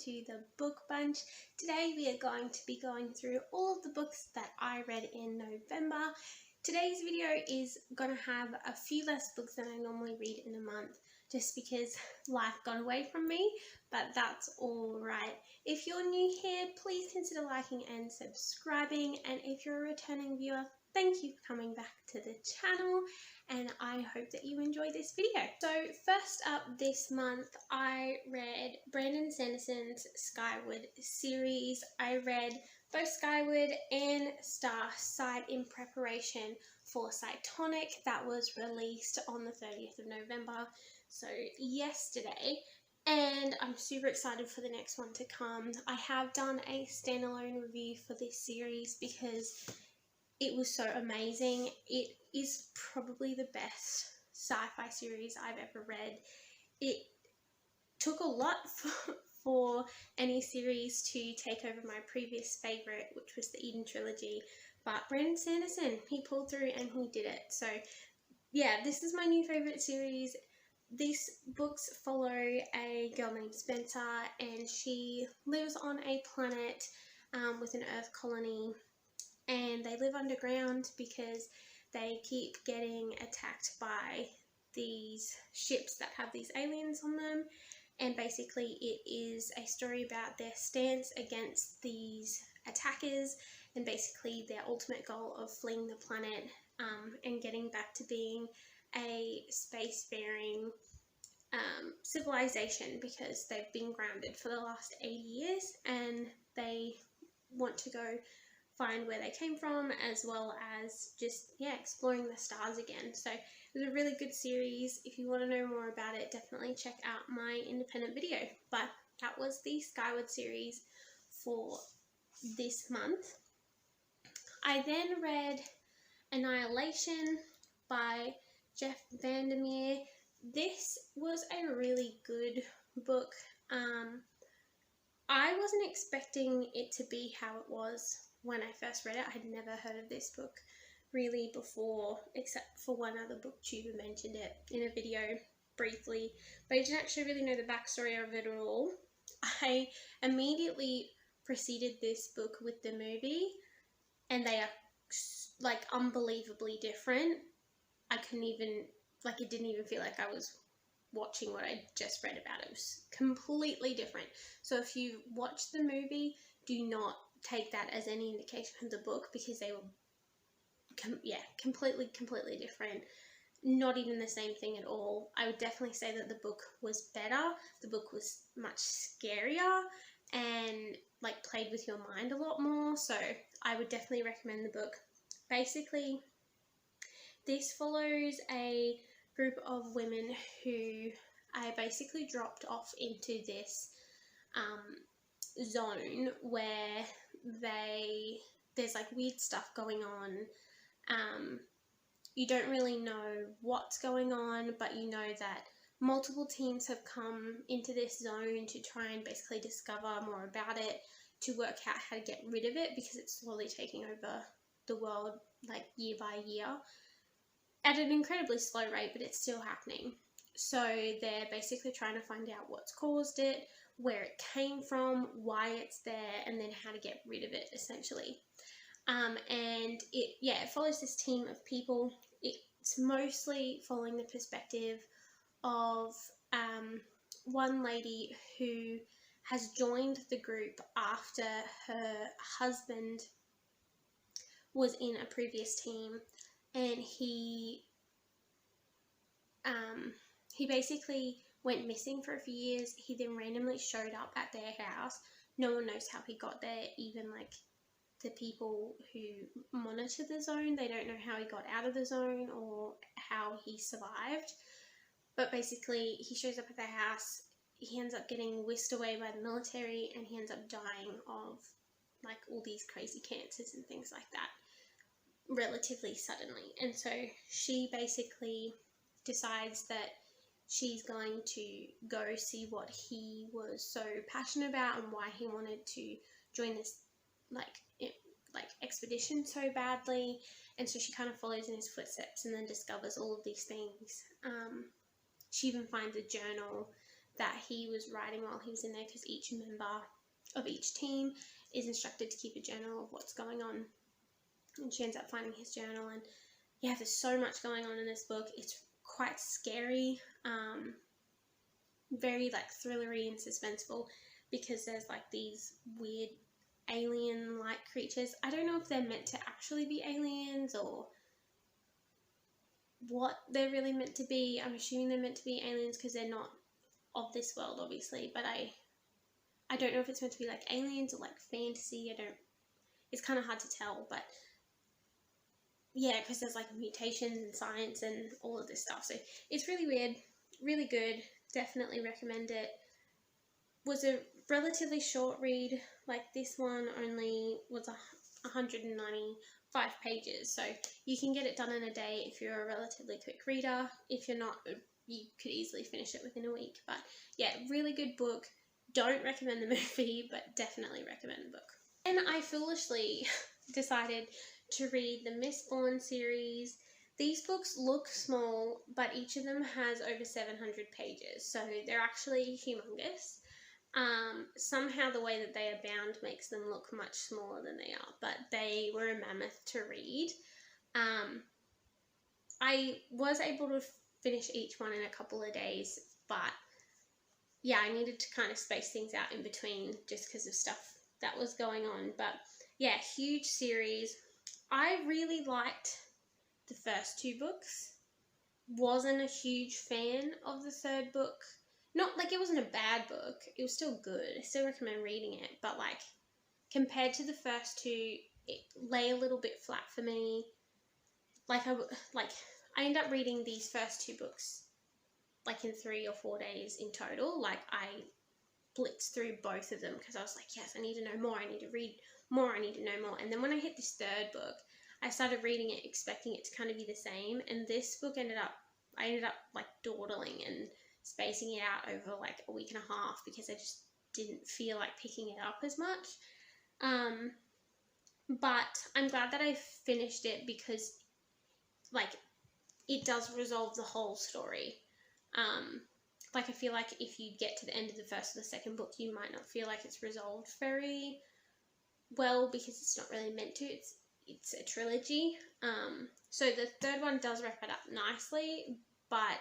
to the book bunch. Today we are going to be going through all of the books that I read in November. Today's video is going to have a few less books than I normally read in a month just because life got away from me, but that's alright. If you're new here, please consider liking and subscribing, and if you're a returning viewer, thank you for coming back to the channel, and I hope that you enjoy this video. So first up this month, I read Brandon Sanderson's Skyward series. I read both Skyward and Starside in preparation for Cytonic that was released on the 30th of November, so yesterday. And I'm super excited for the next one to come. I have done a standalone review for this series because it was so amazing. It is probably the best sci-fi series I've ever read. It took a lot for any series to take over my previous favourite, which was the Eden trilogy. But Brandon Sanderson, he pulled through and he did it. So yeah, this is my new favourite series. These books follow a girl named Spencer, and she lives on a planet with an Earth colony, and they live underground because they keep getting attacked by these ships that have these aliens on them. And basically it is a story about their stance against these attackers and basically their ultimate goal of fleeing the planet and getting back to being a spacefaring civilization, because they've been grounded for the last 80 years and they want to go find where they came from, as well as just, yeah, exploring the stars again. So it was a really good series. If you want to know more about it, definitely check out my independent video. But that was the Skyward series for this month. I then read Annihilation by Jeff Vandermeer. This was a really good book. I wasn't expecting it to be how it was when I first read it. I had never heard of this book really before, except for one other booktuber mentioned it in a video briefly, but I didn't actually really know the backstory of it at all. I immediately preceded this book with the movie, and they are like unbelievably different. I couldn't even, like, it didn't even feel like I was watching what I just read about. It was completely different. So if you watch the movie, do not take that as any indication of the book, because they were completely different. Not even the same thing at all. I would definitely say that the book was better. The book was much scarier and like played with your mind a lot more, so I would definitely recommend the book. Basically, this follows a group of women who are basically dropped off into this zone where there's like weird stuff going on. You don't really know what's going on, but you know that multiple teams have come into this zone to try and basically discover more about it, to work out how to get rid of it, because it's slowly taking over the world, like year by year, at an incredibly slow rate, but it's still happening. So they're basically trying to find out what's caused it, where it came from, why it's there, and then how to get rid of it, essentially. And it follows this team of people. It's mostly following the perspective of one lady who has joined the group after her husband was in a previous team, and he basically went missing for a few years. He then randomly showed up at their house. No one knows how he got there, even like the people who monitor the zone. They don't know how he got out of the zone or how he survived. But basically, he shows up at their house. He ends up getting whisked away by the military, and he ends up dying of like all these crazy cancers and things like that relatively suddenly. And so she basically decides that she's going to go see what he was so passionate about and why he wanted to join this expedition so badly. And so she kind of follows in his footsteps and then discovers all of these things. She even finds a journal that he was writing while he was in there, because each member of each team is instructed to keep a journal of what's going on, and she ends up finding his journal. And yeah, there's so much going on in this book. It's quite scary, very like thrillery and suspenseful, because there's like these weird alien-like creatures. I don't know if they're meant to actually be aliens or what they're really meant to be. I'm assuming they're meant to be aliens because they're not of this world, obviously, but I don't know if it's meant to be like aliens or like fantasy. It's kind of hard to tell, but yeah, because there's like mutations and science and all of this stuff, so it's really weird, really good, definitely recommend it. Was a relatively short read, like this one only was 195 pages, so you can get it done in a day if you're a relatively quick reader. If you're not, you could easily finish it within a week. But yeah, really good book. Don't recommend the movie, but definitely recommend the book. And I foolishly decided to read the Mistborn series. These books look small, but each of them has over 700 pages, so they're actually humongous. Somehow the way that they are bound makes them look much smaller than they are, but they were a mammoth to read. I was able to finish each one in a couple of days, but yeah, I needed to kind of space things out in between just because of stuff that was going on. But yeah, huge series. I really liked the first two books. Wasn't a huge fan of the third book. Not like it wasn't a bad book, it was still good. I still recommend reading it, but like compared to the first two, it lay a little bit flat for me. I ended up reading these first two books like in 3 or 4 days in total. Like I blitzed through both of them because I was like, yes, I need to know more, I need to read more, I need to know more. And then when I hit this third book, I started reading it expecting it to kind of be the same, and this book I ended up like dawdling and spacing it out over like a week and a half because I just didn't feel like picking it up as much. But I'm glad that I finished it because like it does resolve the whole story. Like I feel like if you get to the end of the first or the second book, you might not feel like it's resolved very well because it's not really meant to. It's a trilogy. So the third one does wrap it up nicely, but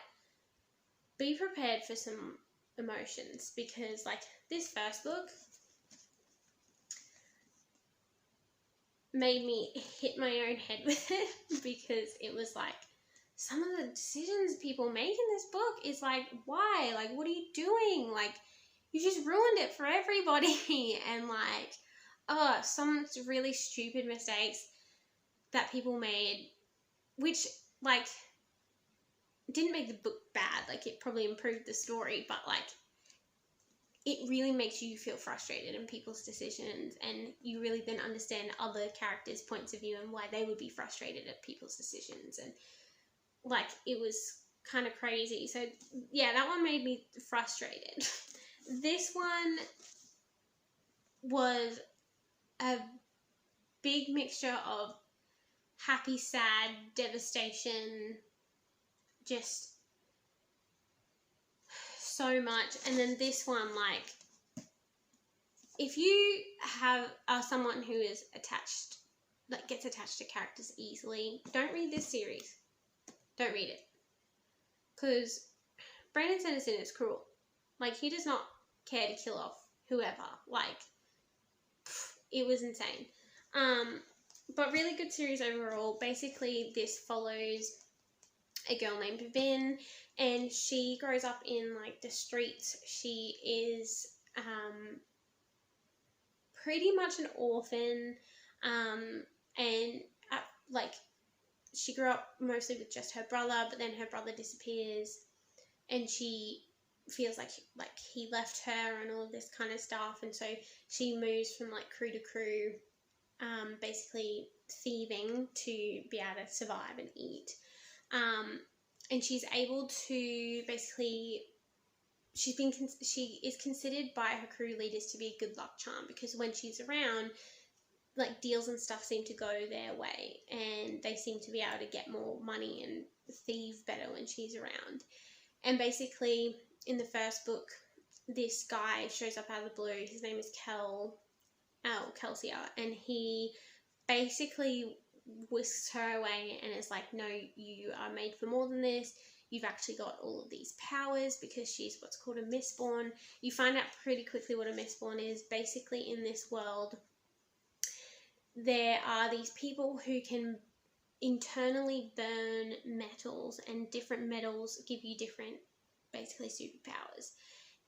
be prepared for some emotions because like this first book made me hit my own head with it because it was like some of the decisions people make in this book is like, why? Like, what are you doing? Like, you just ruined it for everybody. And like, some really stupid mistakes that people made, which like didn't make the book bad. Like, it probably improved the story, but like it really makes you feel frustrated in people's decisions, and you really then understand other characters' points of view and why they would be frustrated at people's decisions. And like it was kind of crazy. So yeah, that one made me frustrated. This one was a big mixture of happy, sad, devastation, just so much. And then this one, like, if you are someone who is attached, like gets attached to characters easily, don't read this series. Don't read it. Because Brandon Sanderson is cruel. Like, he does not care to kill off whoever. Like, it was insane. But really good series overall. Basically, this follows a girl named Vin, and she grows up in like the streets. She is pretty much an orphan, and like she grew up mostly with just her brother, but then her brother disappears, and she feels like he left her and all of this kind of stuff, and so she moves from like crew to crew, basically thieving to be able to survive and eat. And she's able to basically, she is considered by her crew leaders to be a good luck charm, because when she's around, like deals and stuff seem to go their way, and they seem to be able to get more money and thieve better when she's around. And basically in the first book, this guy shows up out of the blue. His name is Kelsia, and he basically whisks her away and is like, no, you are made for more than this. You've actually got all of these powers because she's what's called a Mistborn. You find out pretty quickly what a Mistborn is. Basically, in this world, there are these people who can internally burn metals, and different metals give you different, basically, superpowers.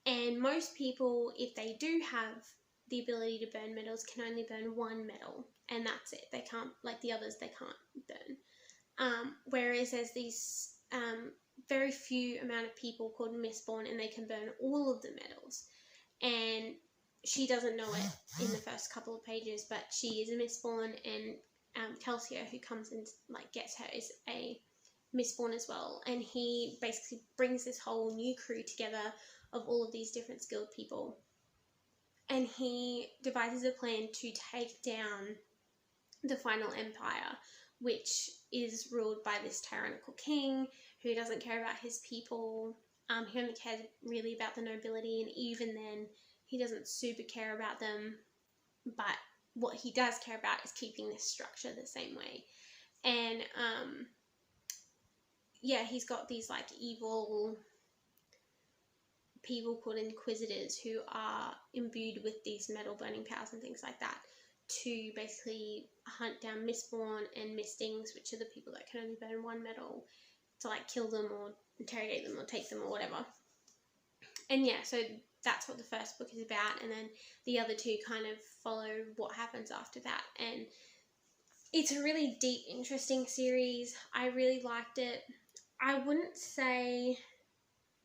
And most people, if they do have the ability to burn metals, can only burn one metal, and that's it. They can't, like the others, they can't burn. Whereas there's these very few amount of people called Mistborn, and they can burn all of the metals. And she doesn't know it in the first couple of pages, but she is a Mistborn, and Kelsia, who comes and like gets her, is a Mistborn as well. And he basically brings this whole new crew together of all of these different skilled people, and he devises a plan to take down the final empire, which is ruled by this tyrannical king who doesn't care about his people. He only cares really about the nobility, and even then he doesn't super care about them, but what he does care about is keeping this structure the same way. And yeah, he's got these like evil people called Inquisitors who are imbued with these metal burning powers and things like that, to basically hunt down Mistborn and Mistings, which are the people that can only burn one metal, to like kill them or interrogate them or take them or whatever. And yeah, so that's what the first book is about, and then the other two kind of follow what happens after that. And it's a really deep, interesting series. I really liked it. I wouldn't say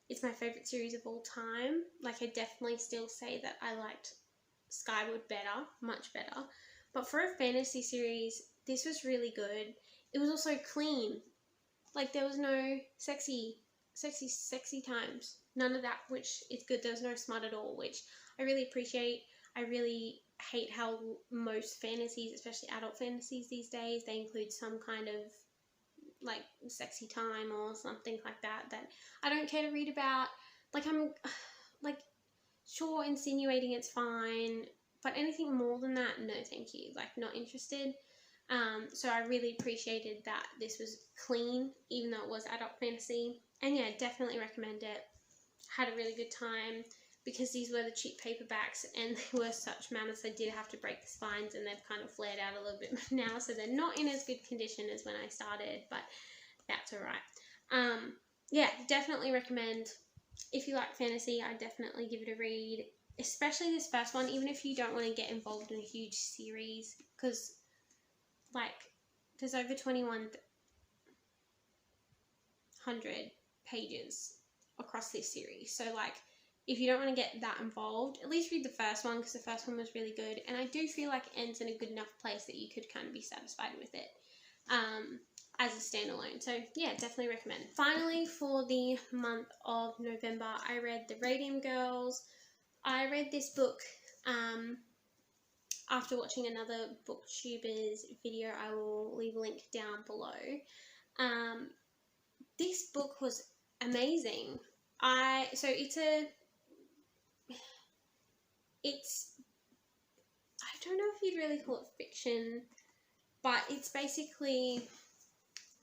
it's my favourite series of all time. Like, I definitely still say that I liked Skyward better, much better. But for a fantasy series, this was really good. It was also clean. Like, there was no sexy times. None of that, which is good. There was no smut at all, which I really appreciate. I really hate how most fantasies, especially adult fantasies these days, they include some kind of like sexy time or something like that I don't care to read about. Like, I'm like, sure, insinuating it's fine, but anything more than that, no thank you. Like, not interested. So I really appreciated that this was clean, even though it was adult fantasy. And yeah, definitely recommend it. Had a really good time, because these were the cheap paperbacks, and they were such mammoths. I did have to break the spines, and they've kind of flared out a little bit now, so they're not in as good condition as when I started, but that's alright. Yeah, definitely recommend. If you like fantasy, I definitely give it a read, especially this first one, even if you don't want to get involved in a huge series, because like, there's over 2,100 pages across this series, so like, if you don't want to get that involved, at least read the first one, because the first one was really good, and I do feel like it ends in a good enough place that you could kind of be satisfied with it as a standalone. So yeah, definitely recommend. Finally, for the month of November, I read The Radium Girls. I read this book after watching another booktuber's video. I will leave a link down below. This book was amazing. I don't know if you'd really call it fiction, but it's basically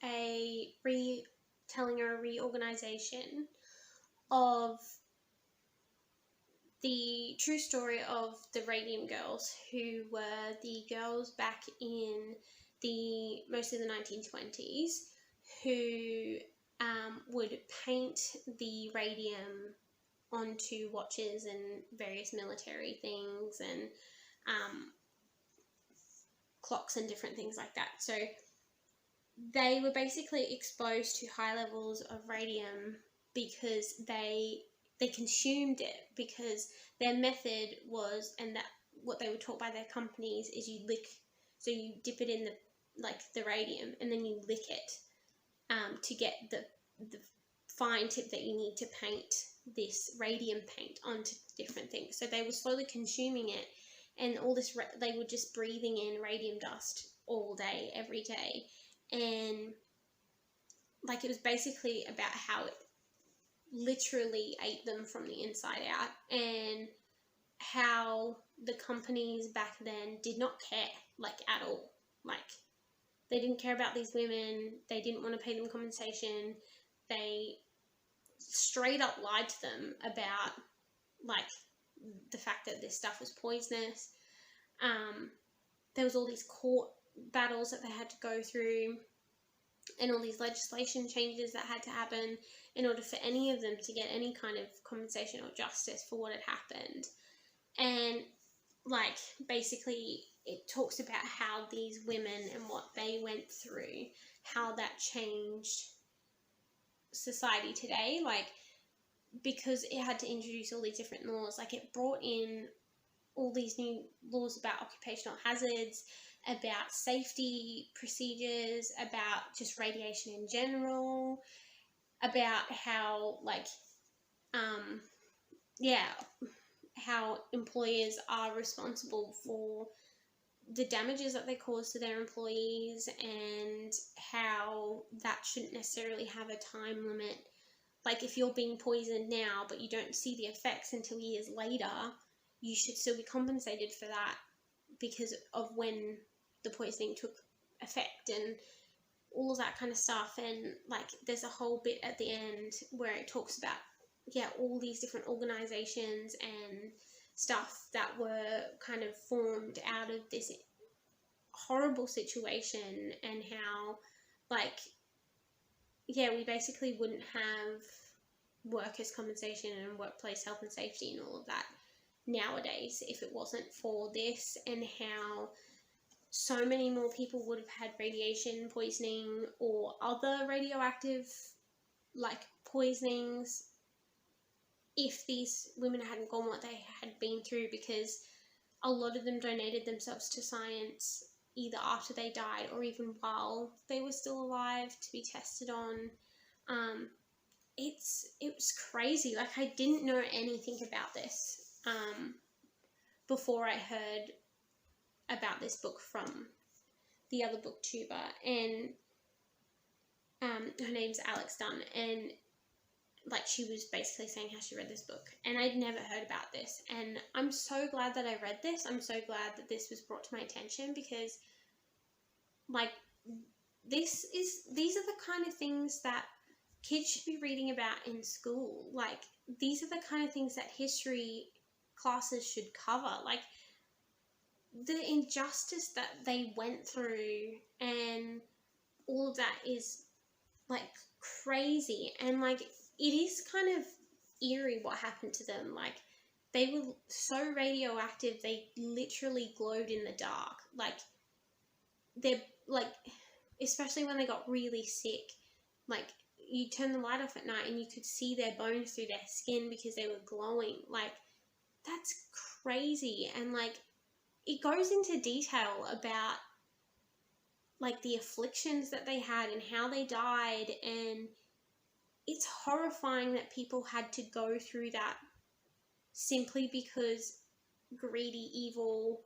a retelling or a reorganization of the true story of the Radium Girls, who were the girls back in mostly the 1920s, who would paint the radium onto watches and various military things and clocks and different things like that. So they were basically exposed to high levels of radium because they consumed it, because their method was, and that what they were taught by their companies is you dip it in the radium, and then you lick it to get the fine tip that you need to paint this radium paint onto different things. So they were slowly consuming it, and all this they were just breathing in radium dust all day, every day, and like, it was basically about how literally ate them from the inside out, and how the companies back then did not care, like, at all. Like, they didn't care about these women. They didn't want to pay them compensation. They straight up lied to them about, like, the fact that this stuff was poisonous. There was all these court battles that they had to go through, and all these legislation changes that had to happen in order for any of them to get any kind of compensation or justice for what had happened. And, like, basically it talks about how these women and what they went through, how that changed society today, like, because it had to introduce all these different laws. Like, it brought in all these new laws about occupational hazards, about safety procedures, about just radiation in general, about how, like, how employers are responsible for the damages that they cause to their employees, and how that shouldn't necessarily have a time limit. Like, if you're being poisoned now but you don't see the effects until years later, you should still be compensated for that because of when the poisoning took effect and all of that kind of stuff. And, like, there's a whole bit at the end where it talks about, all these different organizations and stuff that were kind of formed out of this horrible situation, and how, like, we basically wouldn't have workers' compensation and workplace health and safety and all of that nowadays if it wasn't for this, and how so many more people would have had radiation poisoning or other radioactive, like, poisonings if these women hadn't gone what they had been through, because a lot of them donated themselves to science either after they died or even while they were still alive to be tested on. It was crazy. Like, I didn't know anything about this before I heard about this book from the other booktuber, and her name's Alex Dunn, and, like, she was basically saying how she read this book, and I'd never heard about this, and I'm so glad that I read this. I'm so glad that this was brought to my attention, because, like, these are the kind of things that kids should be reading about in school. Like, these are the kind of things that history classes should cover. Like, the injustice that they went through and all of that is, like, crazy. And, like, it is kind of eerie what happened to them. Like, they were so radioactive, they literally glowed in the dark. Like, they're, like, especially when they got really sick, like, you turn the light off at night and you could see their bones through their skin because they were glowing. Like, that's crazy. And, like, it goes into detail about, like, the afflictions that they had and how they died, and it's horrifying that people had to go through that simply because greedy, evil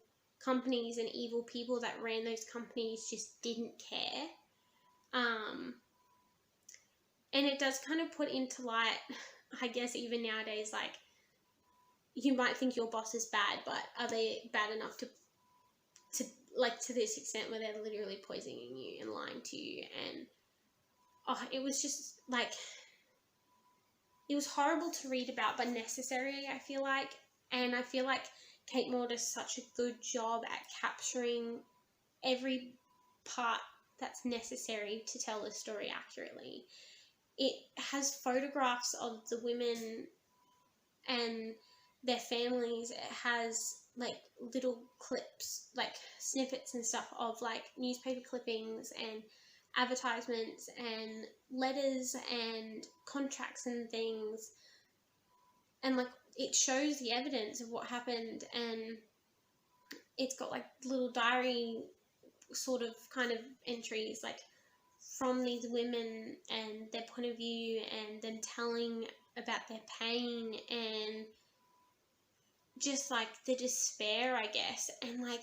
companies and evil people that ran those companies just didn't care. And it does kind of put into light, I guess, even nowadays, like, you might think your boss is bad, but are they bad enough to like, to this extent where they're literally poisoning you and lying to you? And it was just, like, it was horrible to read about, but necessary, I feel like. And I feel like Kate Moore does such a good job at capturing every part that's necessary to tell the story accurately. It has photographs of the women and their families. It has, like, little clips, like, snippets and stuff of, like, newspaper clippings and advertisements and letters and contracts and things, and, like, it shows the evidence of what happened, and it's got, like, little diary sort of kind of entries, like, from these women and their point of view, and them telling about their pain and just, like, the despair, I guess. And, like,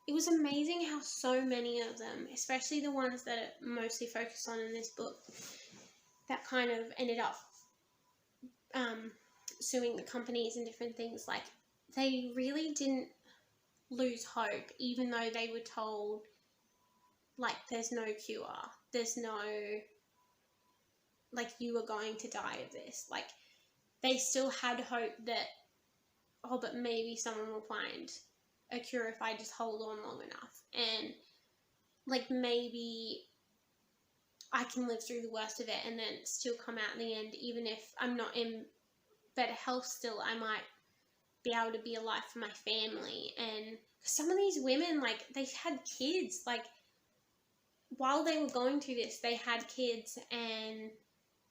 it was amazing how so many of them, especially the ones that are mostly focused on in this book, that kind of ended up suing the companies and different things, like, they really didn't lose hope, even though they were told, like, there's no cure, there's no, like, you are going to die of this. Like, they still had hope that, oh, but maybe someone will find a cure if I just hold on long enough, and, like, maybe I can live through the worst of it and then still come out in the end. Even if I'm not in better health still, I might be able to be alive for my family. And some of these women, like, they had kids, like, while they were going through this, they had kids and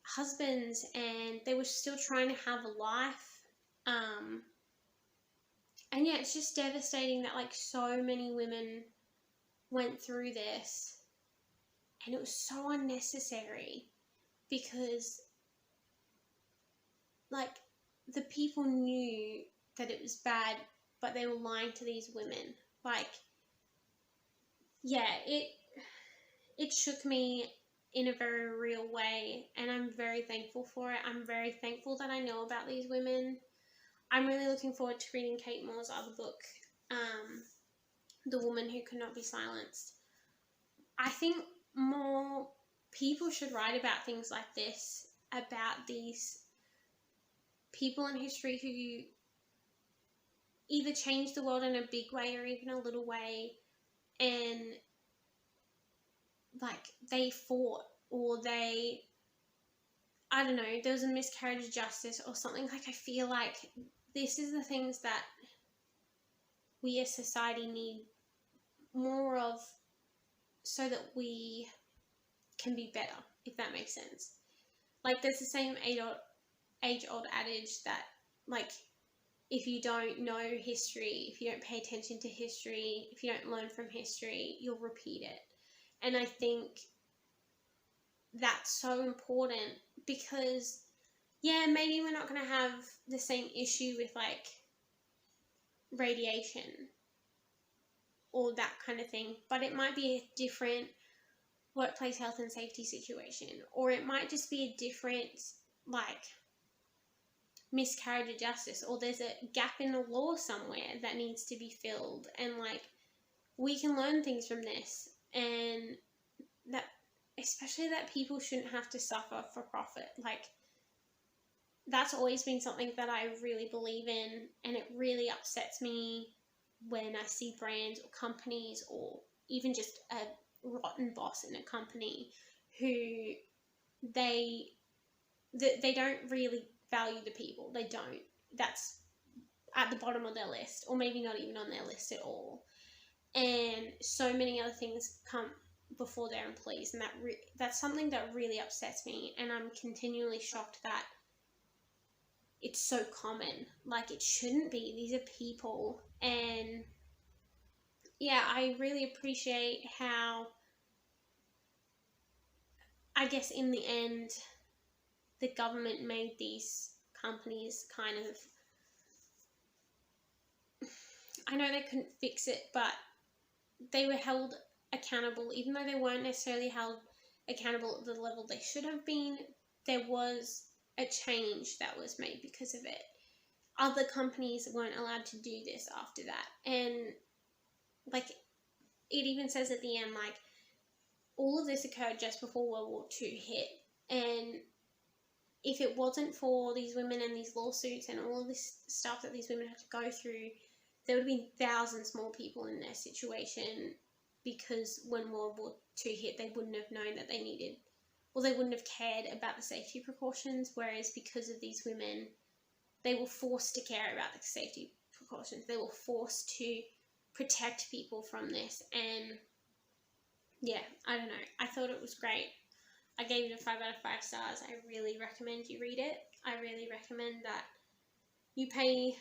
husbands, and they were still trying to have a life. And yeah, it's just devastating that, like, so many women went through this, and it was so unnecessary, because, like, the people knew that it was bad, but they were lying to these women. Like, yeah, it shook me in a very real way, and I'm very thankful for it. I'm very thankful that I know about these women. I'm really looking forward to reading Kate Moore's other book, The Woman Who Could Not Be Silenced. I think more people should write about things like this, about these people in history who either changed the world in a big way or even a little way, and, like, they fought, or they, I don't know, there was a miscarriage of justice or something. Like, I feel like this is the things that we as society need more of, so that we can be better, if that makes sense. Like, there's the same age-old adage that, like, if you don't know history, if you don't pay attention to history, if you don't learn from history, you'll repeat it. And I think that's so important, because, yeah, maybe we're not going to have the same issue with, like, radiation or that kind of thing, but it might be a different workplace health and safety situation, or it might just be a different, like, miscarriage of justice, or there's a gap in the law somewhere that needs to be filled, and, like, we can learn things from this, and that, especially that people shouldn't have to suffer for profit. Like, that's always been something that I really believe in, and it really upsets me when I see brands or companies, or even just a rotten boss in a company who they don't really value the people. They don't. That's at the bottom of their list, or maybe not even on their list at all. And so many other things come before their employees, and that's something that really upsets me, and I'm continually shocked that it's so common. Like, it shouldn't be. These are people. And yeah, I really appreciate how, I guess in the end, the government made these companies kind of, I know they couldn't fix it, but they were held accountable. Even though they weren't necessarily held accountable at the level they should have been, there was a change that was made because of it. Other companies weren't allowed to do this after that. And, like, it even says at the end, like, all of this occurred just before World War II hit. And if it wasn't for these women and these lawsuits and all of this stuff that these women had to go through, there would have been thousands more people in their situation, because when World War II hit, they wouldn't have known that they needed, or they wouldn't have cared about the safety precautions, whereas because of these women, they were forced to care about the safety precautions. They were forced to protect people from this. And yeah, I don't know. I thought it was great. I gave it a 5 out of 5 stars. I really recommend you read it. I really recommend that you pay,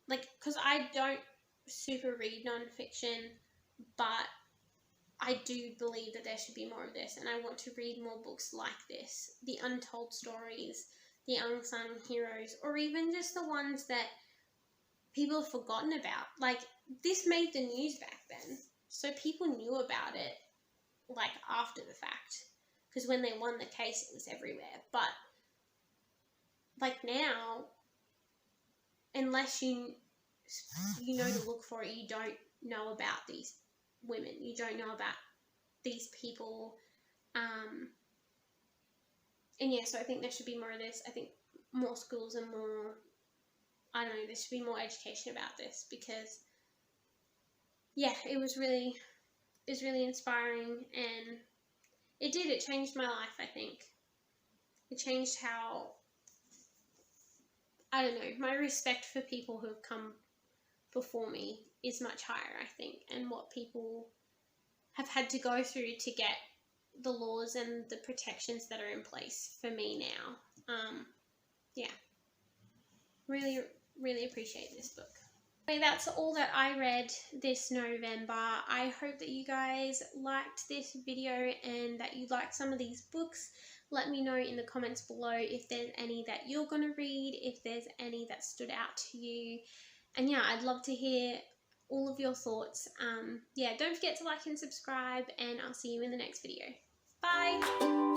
like, because I don't super read non-fiction, but I do believe that there should be more of this, and I want to read more books like this. The untold stories, the unsung heroes, or even just the ones that people have forgotten about. Like, this made the news back then, so people knew about it, like, after the fact, because when they won the case, it was everywhere. But like now, unless you know to look for it, you don't know about these women. You don't know about these people. And yeah, so I think there should be more of this. I think more schools and more, I don't know, there should be more education about this, because yeah, it was really inspiring, and it changed my life. I think it changed how, I don't know, my respect for people who have come before me is much higher, I think, and what people have had to go through to get the laws and the protections that are in place for me now. Yeah, really appreciate this book. Okay, that's all that I read this November. I hope that you guys liked this video and that you liked some of these books. Let me know in the comments below if there's any that you're going to read, if there's any that stood out to you. And yeah, I'd love to hear all of your thoughts. Yeah, don't forget to like and subscribe, and I'll see you in the next video. Bye!